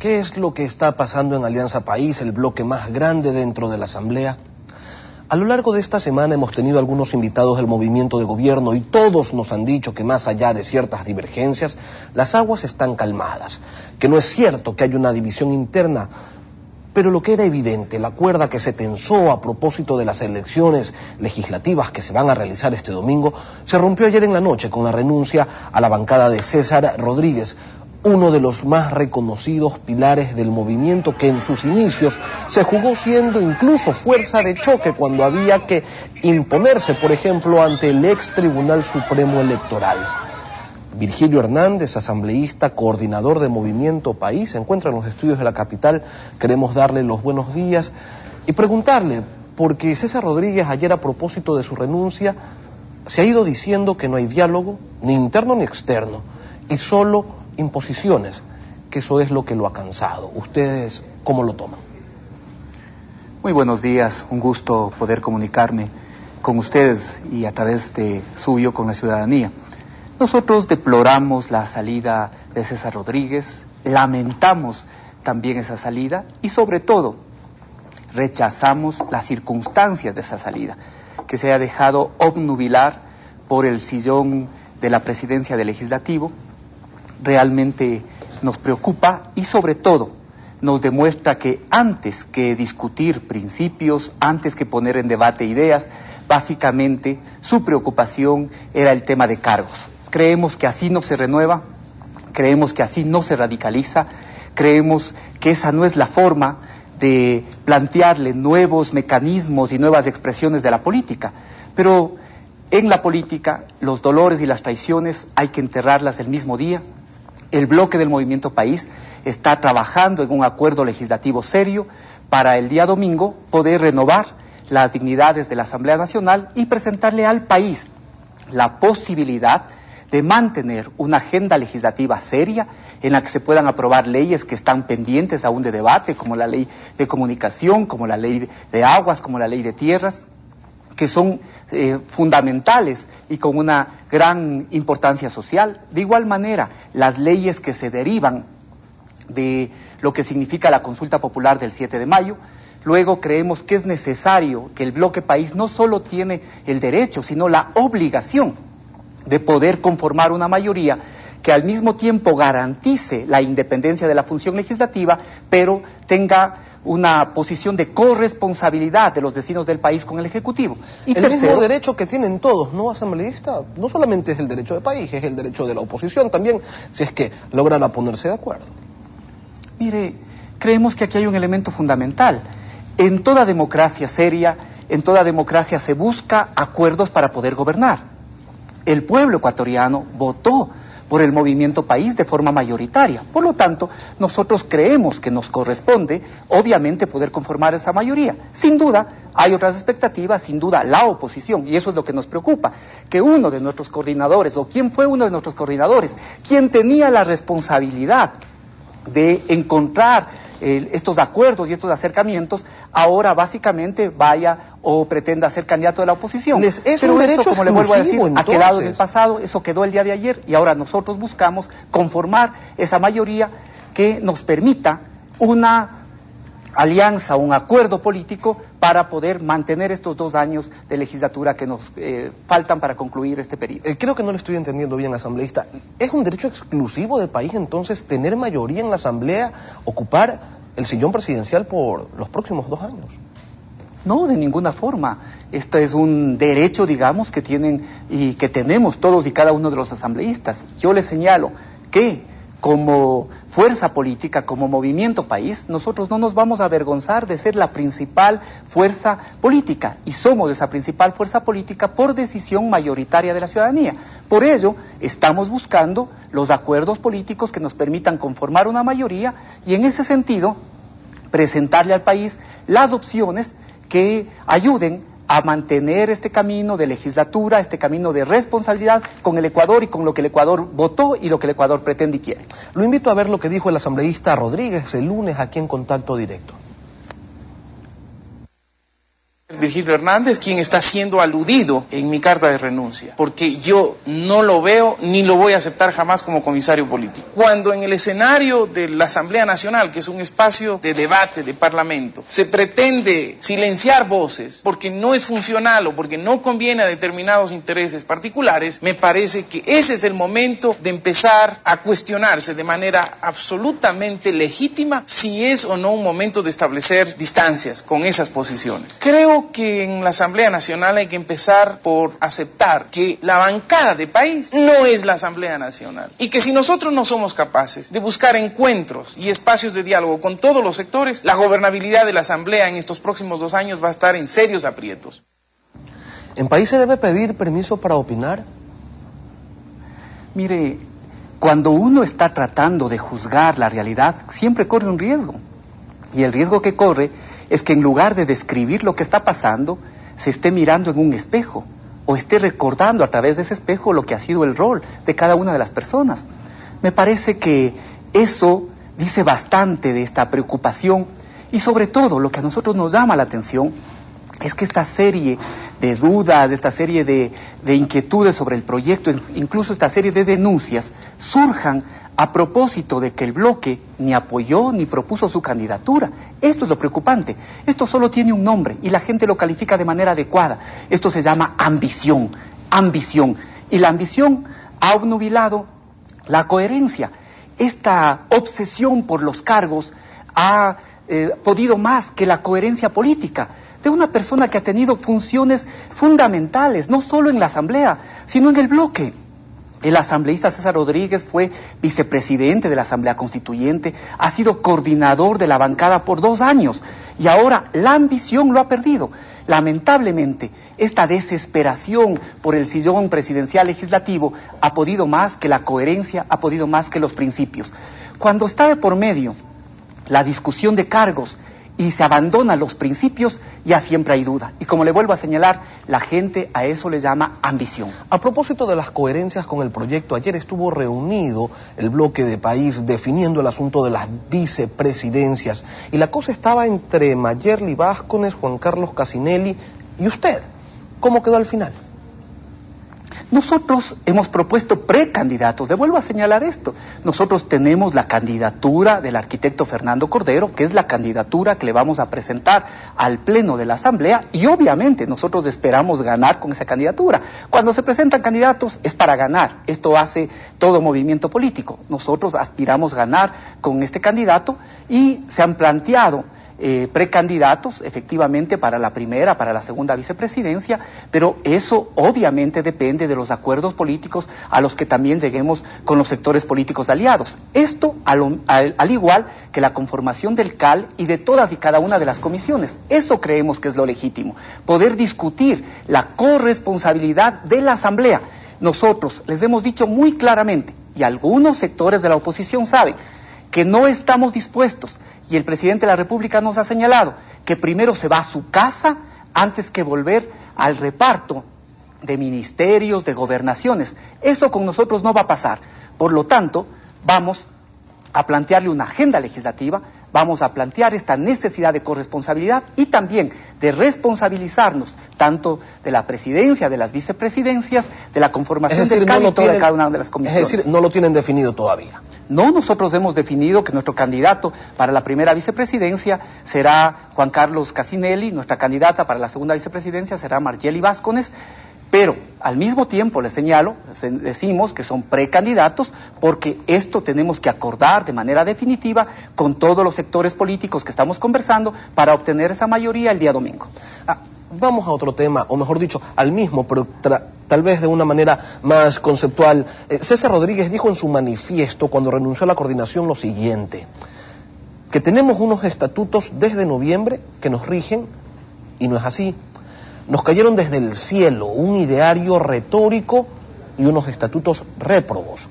¿Qué es lo que está pasando en Alianza País, el bloque más grande dentro de la Asamblea? A lo largo de esta semana hemos tenido algunos invitados del movimiento de gobierno y todos nos han dicho que más allá de ciertas divergencias, las aguas están calmadas, que no es cierto que haya una división interna, pero lo que era evidente, la cuerda que se tensó a propósito de las elecciones legislativas que se van a realizar este domingo, se rompió ayer en la noche con la renuncia a la bancada de César Rodríguez, uno de los más reconocidos pilares del movimiento que en sus inicios se jugó siendo incluso fuerza de choque cuando había que imponerse, por ejemplo, ante el ex Tribunal Supremo Electoral. Virgilio Hernández, asambleísta, coordinador de Movimiento País, se encuentra en los estudios de la capital. Queremos darle los buenos días y preguntarle, porque César Rodríguez ayer a propósito de su renuncia se ha ido diciendo que no hay diálogo, ni interno ni externo, y solo imposiciones, que eso es lo que lo ha cansado. ¿Ustedes cómo lo toman? Muy buenos días, un gusto poder comunicarme con ustedes y a través de suyo con la ciudadanía. Nosotros deploramos la salida de César Rodríguez, lamentamos también esa salida y sobre todo rechazamos las circunstancias de esa salida, que se haya dejado obnubilar por el sillón de la presidencia del Legislativo. Realmente nos preocupa y sobre todo nos demuestra que antes que discutir principios, antes que poner en debate ideas, básicamente su preocupación era el tema de cargos. Creemos que así no se renueva, creemos que así no se radicaliza, creemos que esa no es la forma de plantearle nuevos mecanismos y nuevas expresiones de la política. Pero en la política, los dolores y las traiciones hay que enterrarlas el mismo día. El bloque del Movimiento País está trabajando en un acuerdo legislativo serio para el día domingo poder renovar las dignidades de la Asamblea Nacional y presentarle al país la posibilidad de mantener una agenda legislativa seria en la que se puedan aprobar leyes que están pendientes aún de debate, como la ley de comunicación, como la ley de aguas, como la ley de tierras, que son fundamentales y con una gran importancia social. De igual manera, las leyes que se derivan de lo que significa la consulta popular del 7 de mayo, luego creemos que es necesario que el bloque país no solo tiene el derecho, sino la obligación de poder conformar una mayoría que al mismo tiempo garantice la independencia de la función legislativa, pero tenga una posición de corresponsabilidad de los vecinos del país con el Ejecutivo. Y el tercero, mismo derecho que tienen todos, ¿no, asambleísta? No solamente es el derecho del país, es el derecho de la oposición también, si es que logran ponerse de acuerdo. Mire, creemos que aquí hay un elemento fundamental. En toda democracia seria, en toda democracia se busca acuerdos para poder gobernar. El pueblo ecuatoriano votó por el Movimiento País de forma mayoritaria. Por lo tanto, nosotros creemos que nos corresponde, obviamente, poder conformar esa mayoría. Sin duda, hay otras expectativas, sin duda, la oposición, y eso es lo que nos preocupa, que uno de nuestros coordinadores, o quién fue uno de nuestros coordinadores, quien tenía la responsabilidad de encontrar estos acuerdos y estos acercamientos, ahora básicamente vaya o pretenda ser candidato de la oposición. Pero eso, como le vuelvo a decir, ha quedado en el pasado, eso quedó el día de ayer, y ahora nosotros buscamos conformar esa mayoría que nos permita una alianza, un acuerdo político para poder mantener estos 2 años de legislatura que nos faltan para concluir este periodo. Creo que no le estoy entendiendo bien, asambleísta. ¿Es un derecho exclusivo del país entonces tener mayoría en la Asamblea, ocupar el sillón presidencial por los próximos 2 años? No, de ninguna forma. Este es un derecho, digamos, que tienen y que tenemos todos y cada uno de los asambleístas. Yo les señalo que como fuerza política, como Movimiento País, nosotros no nos vamos a avergonzar de ser la principal fuerza política, y somos esa principal fuerza política por decisión mayoritaria de la ciudadanía. Por ello, estamos buscando los acuerdos políticos que nos permitan conformar una mayoría y en ese sentido presentarle al país las opciones que ayuden a mantener este camino de legislatura, este camino de responsabilidad con el Ecuador y con lo que el Ecuador votó y lo que el Ecuador pretende y quiere. Lo invito a ver lo que dijo el asambleísta Rodríguez el lunes aquí en Contacto Directo. Virgilio Hernández, quien está siendo aludido en mi carta de renuncia, porque yo no lo veo ni lo voy a aceptar jamás como comisario político. Cuando en el escenario de la Asamblea Nacional, que es un espacio de debate, de parlamento, se pretende silenciar voces porque no es funcional o porque no conviene a determinados intereses particulares, me parece que ese es el momento de empezar a cuestionarse de manera absolutamente legítima si es o no un momento de establecer distancias con esas posiciones. Creo que en la Asamblea Nacional hay que empezar por aceptar que la bancada de país no es la Asamblea Nacional y que si nosotros no somos capaces de buscar encuentros y espacios de diálogo con todos los sectores, la gobernabilidad de la Asamblea en estos próximos 2 años va a estar en serios aprietos. ¿En país se debe pedir permiso para opinar? Mire, cuando uno está tratando de juzgar la realidad, siempre corre un riesgo. Y el riesgo que corre es que en lugar de describir lo que está pasando, se esté mirando en un espejo o esté recordando a través de ese espejo lo que ha sido el rol de cada una de las personas. Me parece que eso dice bastante de esta preocupación y sobre todo lo que a nosotros nos llama la atención es que esta serie de dudas, esta serie de inquietudes sobre el proyecto, incluso esta serie de denuncias, surjan a propósito de que el bloque ni apoyó ni propuso su candidatura. Esto es lo preocupante. Esto solo tiene un nombre y la gente lo califica de manera adecuada. Esto se llama ambición, ambición. Y la ambición ha obnubilado la coherencia. Esta obsesión por los cargos ha podido más que la coherencia política de una persona que ha tenido funciones fundamentales, no solo en la Asamblea, sino en el bloque. El asambleísta César Rodríguez fue vicepresidente de la Asamblea Constituyente, ha sido coordinador de la bancada por 2 años y ahora la ambición lo ha perdido. Lamentablemente, esta desesperación por el sillón presidencial legislativo ha podido más que la coherencia, ha podido más que los principios. Cuando está de por medio la discusión de cargos y se abandonan los principios, ya siempre hay duda. Y como le vuelvo a señalar, la gente a eso le llama ambición. A propósito de las coherencias con el proyecto, ayer estuvo reunido el bloque de país definiendo el asunto de las vicepresidencias. Y la cosa estaba entre Mayerly Vázquez, Juan Carlos Casinelli y usted. ¿Cómo quedó al final? Nosotros hemos propuesto precandidatos, le vuelvo a señalar esto. Nosotros tenemos la candidatura del arquitecto Fernando Cordero, que es la candidatura que le vamos a presentar al Pleno de la Asamblea, y obviamente nosotros esperamos ganar con esa candidatura. Cuando se presentan candidatos es para ganar, esto hace todo movimiento político. Nosotros aspiramos ganar con este candidato y se han planteado precandidatos efectivamente para la primera, para la segunda vicepresidencia, pero eso obviamente depende de los acuerdos políticos a los que también lleguemos con los sectores políticos aliados. Esto al igual que la conformación del CAL y de todas y cada una de las comisiones. Eso creemos que es lo legítimo, poder discutir la corresponsabilidad de la Asamblea. Nosotros les hemos dicho muy claramente, y algunos sectores de la oposición saben, que no estamos dispuestos, y el presidente de la República nos ha señalado que primero se va a su casa antes que volver al reparto de ministerios, de gobernaciones. Eso con nosotros no va a pasar. Por lo tanto, vamos a plantearle una agenda legislativa, vamos a plantear esta necesidad de corresponsabilidad y también de responsabilizarnos tanto de la presidencia, de las vicepresidencias, de la conformación del CAL y toda cada una de las comisiones. Es decir, no lo tienen definido todavía. No, nosotros hemos definido que nuestro candidato para la primera vicepresidencia será Juan Carlos Casinelli, nuestra candidata para la segunda vicepresidencia será Mayerly Vázquez, pero al mismo tiempo les señalo, decimos que son precandidatos porque esto tenemos que acordar de manera definitiva con todos los sectores políticos que estamos conversando para obtener esa mayoría el día domingo. Vamos a otro tema, o mejor dicho, al mismo, pero tal vez de una manera más conceptual. César Rodríguez dijo en su manifiesto, cuando renunció a la coordinación, lo siguiente: que tenemos unos estatutos desde noviembre que nos rigen, y no es así. Nos cayeron desde el cielo un ideario retórico y unos estatutos réprobos.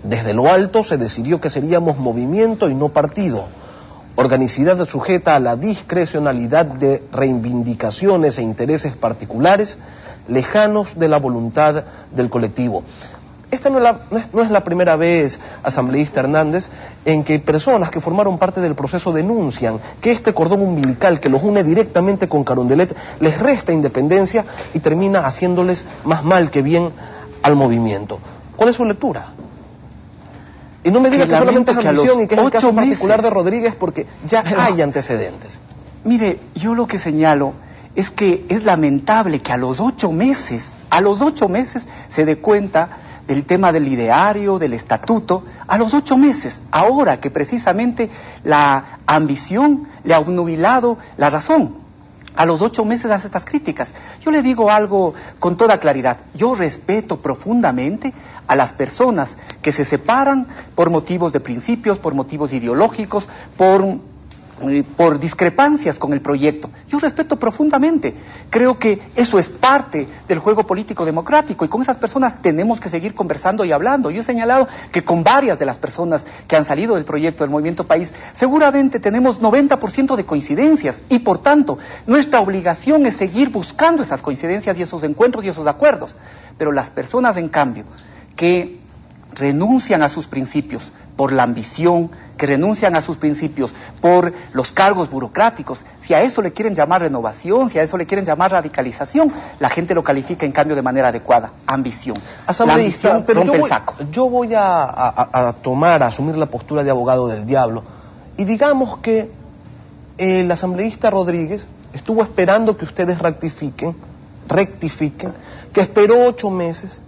Desde lo alto se decidió que seríamos movimiento y no partido. Organicidad sujeta a la discrecionalidad de reivindicaciones e intereses particulares lejanos de la voluntad del colectivo. Esta no es la primera vez, asambleísta Hernández, en que personas que formaron parte del proceso denuncian que este cordón umbilical que los une directamente con Carondelet les resta independencia y termina haciéndoles más mal que bien al movimiento. ¿Cuál es su lectura? Y no me diga que solamente es ambición y que es el caso particular de Rodríguez, porque ya hay antecedentes. Mire, yo lo que señalo es que es lamentable que a los 8 meses se dé cuenta del tema del ideario, del estatuto, a los 8 meses, ahora que precisamente la ambición le ha obnubilado la razón. A los 8 meses hace estas críticas. Yo le digo algo con toda claridad. Yo respeto profundamente a las personas que se separan por motivos de principios, por motivos ideológicos, por discrepancias con el proyecto. Yo respeto profundamente. Creo que eso es parte del juego político democrático y con esas personas tenemos que seguir conversando y hablando. Yo he señalado que con varias de las personas que han salido del proyecto del Movimiento País seguramente tenemos 90% de coincidencias y por tanto nuestra obligación es seguir buscando esas coincidencias y esos encuentros y esos acuerdos. Pero las personas en cambio que renuncian a sus principios por la ambición, que renuncian a sus principios por los cargos burocráticos, si a eso le quieren llamar renovación, si a eso le quieren llamar radicalización, la gente lo califica en cambio de manera adecuada, ambición. Asambleísta, la ambición pero rompe el saco. Yo voy a asumir la postura de abogado del diablo, y digamos que el asambleísta Rodríguez estuvo esperando que ustedes rectifiquen, que esperó 8 meses,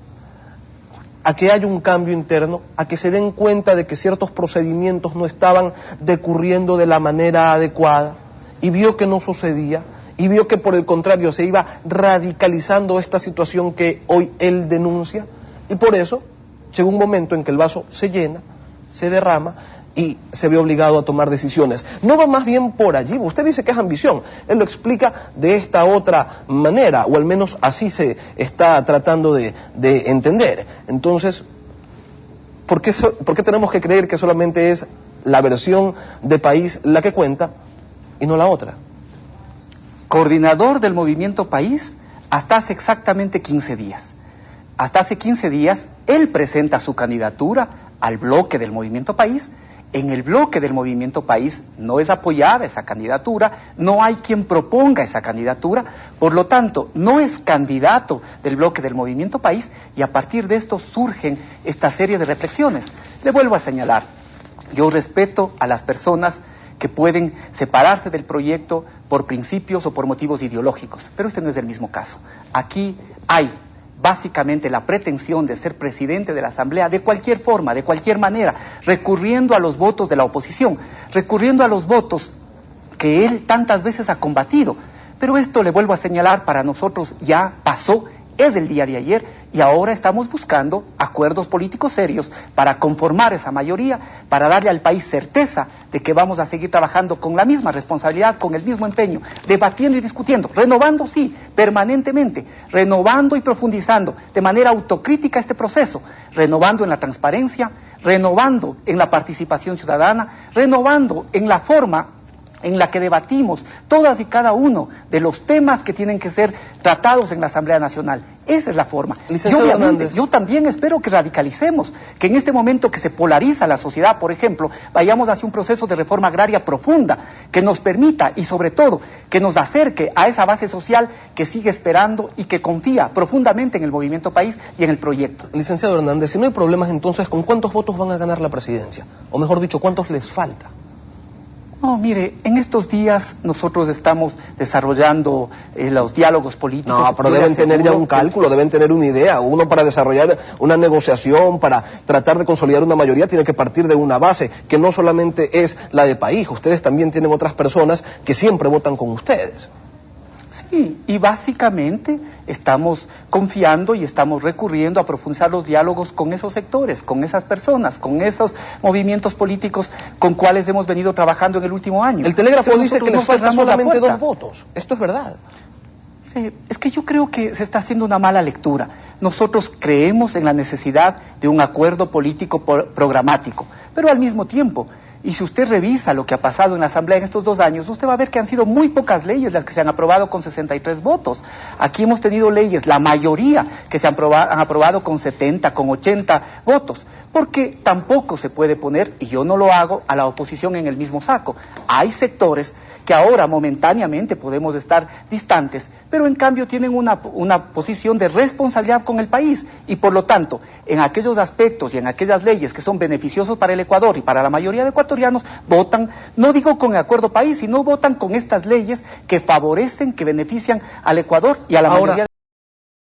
a que haya un cambio interno, a que se den cuenta de que ciertos procedimientos no estaban decurriendo de la manera adecuada, y vio que no sucedía, y vio que por el contrario se iba radicalizando esta situación que hoy él denuncia, y por eso llegó un momento en que el vaso se llena, se derrama, y se ve obligado a tomar decisiones. No va más bien por allí. Usted dice que es ambición. Él lo explica de esta otra manera, o al menos así se está tratando de entender. Entonces, ¿por qué tenemos que creer que solamente es la versión de País la que cuenta y no la otra? Coordinador del Movimiento País hasta hace exactamente 15 días. Hasta hace 15 días, él presenta su candidatura al bloque del Movimiento País. En el bloque del Movimiento País no es apoyada esa candidatura, no hay quien proponga esa candidatura, por lo tanto, no es candidato del bloque del Movimiento País y a partir de esto surgen esta serie de reflexiones. Le vuelvo a señalar, yo respeto a las personas que pueden separarse del proyecto por principios o por motivos ideológicos, pero este no es el mismo caso. Aquí hay básicamente la pretensión de ser presidente de la Asamblea de cualquier forma, de cualquier manera, recurriendo a los votos de la oposición, recurriendo a los votos que él tantas veces ha combatido. Pero esto, le vuelvo a señalar, para nosotros ya pasó, es el día de ayer, y ahora estamos buscando acuerdos políticos serios para conformar esa mayoría, para darle al país certeza de que vamos a seguir trabajando con la misma responsabilidad, con el mismo empeño, debatiendo y discutiendo, renovando, sí, permanentemente, renovando y profundizando de manera autocrítica este proceso, renovando en la transparencia, renovando en la participación ciudadana, renovando en la forma en la que debatimos todas y cada uno de los temas que tienen que ser tratados en la Asamblea Nacional. Esa es la forma. Y obviamente, yo también espero que radicalicemos, que en este momento que se polariza la sociedad, por ejemplo, vayamos hacia un proceso de reforma agraria profunda, que nos permita y sobre todo que nos acerque a esa base social que sigue esperando y que confía profundamente en el Movimiento País y en el proyecto. Licenciado Hernández, si no hay problemas entonces, ¿con cuántos votos van a ganar la presidencia? O mejor dicho, ¿cuántos les falta? No, mire, en estos días nosotros estamos desarrollando los diálogos políticos. No, pero deben tener ya un cálculo, deben tener una idea. Uno, para desarrollar una negociación, para tratar de consolidar una mayoría, tiene que partir de una base que no solamente es la de País. Ustedes también tienen otras personas que siempre votan con ustedes. Sí, y básicamente estamos confiando y estamos recurriendo a profundizar los diálogos con esos sectores, con esas personas, con esos movimientos políticos con cuales hemos venido trabajando en el último año. El telégrafo dice que les faltan solamente 2 votos. ¿Esto es verdad? Sí, es que yo creo que se está haciendo una mala lectura. Nosotros creemos en la necesidad de un acuerdo político programático, pero al mismo tiempo Y si usted revisa lo que ha pasado en la Asamblea en estos 2 años, usted va a ver que han sido muy pocas leyes las que se han aprobado con 63 votos. Aquí hemos tenido leyes, la mayoría, que se han aprobado con 70, con 80 votos, porque tampoco se puede poner, y yo no lo hago, a la oposición en el mismo saco. Hay sectores que ahora momentáneamente podemos estar distantes, pero en cambio tienen una posición de responsabilidad con el país, y por lo tanto, en aquellos aspectos y en aquellas leyes que son beneficiosos para el Ecuador y para la mayoría de ecuatorianos, votan, no digo con el acuerdo país, sino votan con estas leyes que favorecen, que benefician al Ecuador y a la mayoría de